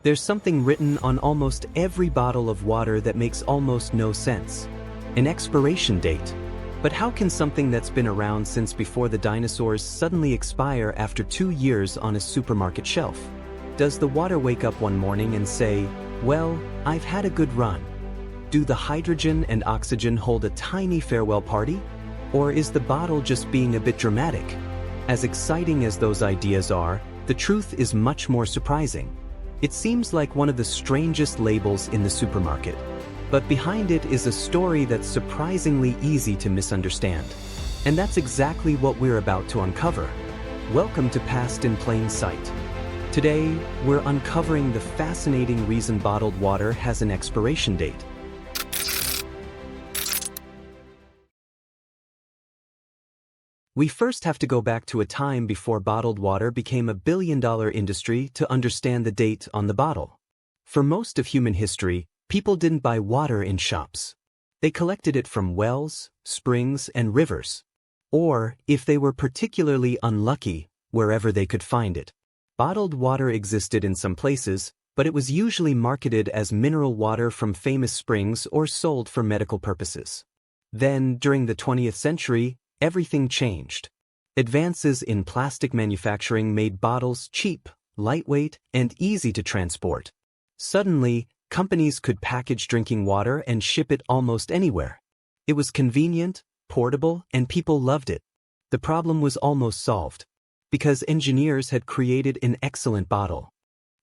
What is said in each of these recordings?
There's something written on almost every bottle of water that makes almost no sense. An expiration date. But how can something that's been around since before the dinosaurs suddenly expire after 2 years on a supermarket shelf? Does the water wake up one morning and say, "Well, I've had a good run"? Do the hydrogen and oxygen hold a tiny farewell party? Or is the bottle just being a bit dramatic? As exciting as those ideas are, the truth is much more surprising. It seems like one of the strangest labels in the supermarket. But behind it is a story that's surprisingly easy to misunderstand. And that's exactly what we're about to uncover. Welcome to Past in Plain Sight. Today, we're uncovering the fascinating reason bottled water has an expiration date. We first have to go back to a time before bottled water became a billion-dollar industry to understand the date on the bottle. For most of human history, people didn't buy water in shops. They collected it from wells, springs, and rivers. Or, if they were particularly unlucky, wherever they could find it. Bottled water existed in some places, but it was usually marketed as mineral water from famous springs or sold for medical purposes. Then, during the 20th century, everything changed. Advances in plastic manufacturing made bottles cheap, lightweight, and easy to transport. Suddenly, companies could package drinking water and ship it almost anywhere. It was convenient, portable, and people loved it. The problem was almost solved, because engineers had created an excellent bottle.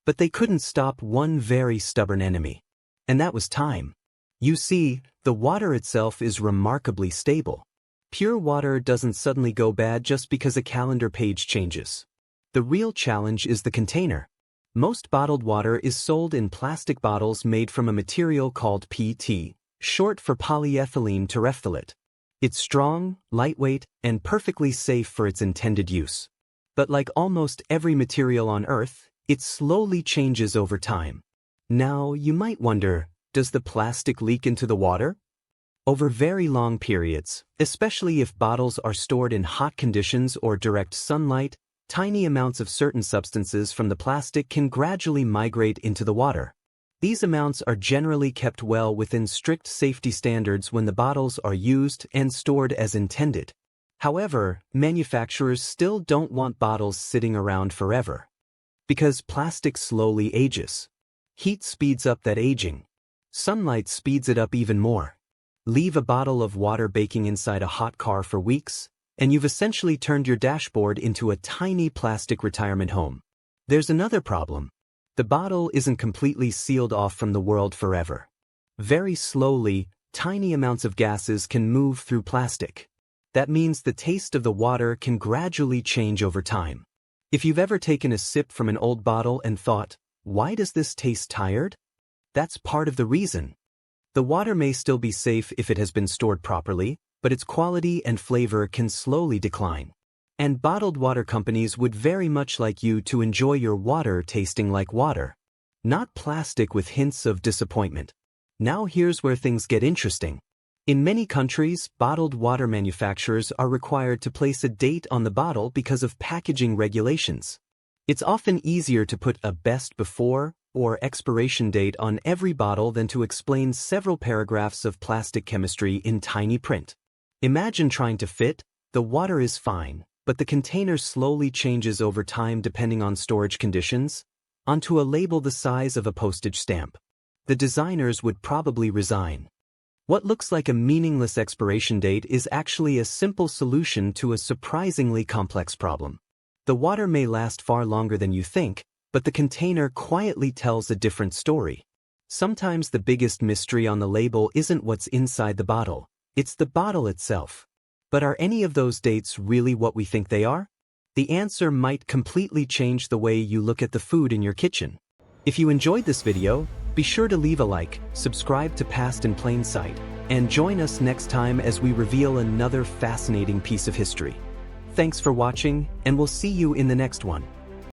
But they couldn't stop one very stubborn enemy. And that was time. You see, the water itself is remarkably stable. Pure water doesn't suddenly go bad just because a calendar page changes. The real challenge is the container. Most bottled water is sold in plastic bottles made from a material called PET, short for polyethylene terephthalate. It's strong, lightweight, and perfectly safe for its intended use. But like almost every material on Earth, it slowly changes over time. Now, you might wonder, does the plastic leak into the water? Over very long periods, especially if bottles are stored in hot conditions or direct sunlight, tiny amounts of certain substances from the plastic can gradually migrate into the water. These amounts are generally kept well within strict safety standards when the bottles are used and stored as intended. However, manufacturers still don't want bottles sitting around forever. Because plastic slowly ages. Heat speeds up that aging. Sunlight speeds it up even more. Leave a bottle of water baking inside a hot car for weeks, and you've essentially turned your dashboard into a tiny plastic retirement home. There's another problem. The bottle isn't completely sealed off from the world forever. Very slowly, tiny amounts of gases can move through plastic. That means the taste of the water can gradually change over time. If you've ever taken a sip from an old bottle and thought, "Why does this taste tired?" That's part of the reason. The water may still be safe if it has been stored properly, but its quality and flavor can slowly decline. And bottled water companies would very much like you to enjoy your water tasting like water, not plastic with hints of disappointment. Now here's where things get interesting. In many countries, bottled water manufacturers are required to place a date on the bottle because of packaging regulations. It's often easier to put a best before or expiration date on every bottle than to explain several paragraphs of plastic chemistry in tiny print. Imagine trying to fit, the water is fine, but the container slowly changes over time depending on storage conditions, onto a label the size of a postage stamp. The designers would probably resign. What looks like a meaningless expiration date is actually a simple solution to a surprisingly complex problem. The water may last far longer than you think, but the container quietly tells a different story. Sometimes the biggest mystery on the label isn't what's inside the bottle, it's the bottle itself. But are any of those dates really what we think they are? The answer might completely change the way you look at the food in your kitchen. If you enjoyed this video, be sure to leave a like, subscribe to Past in Plain Sight, and join us next time as we reveal another fascinating piece of history. Thanks for watching, and we'll see you in the next one.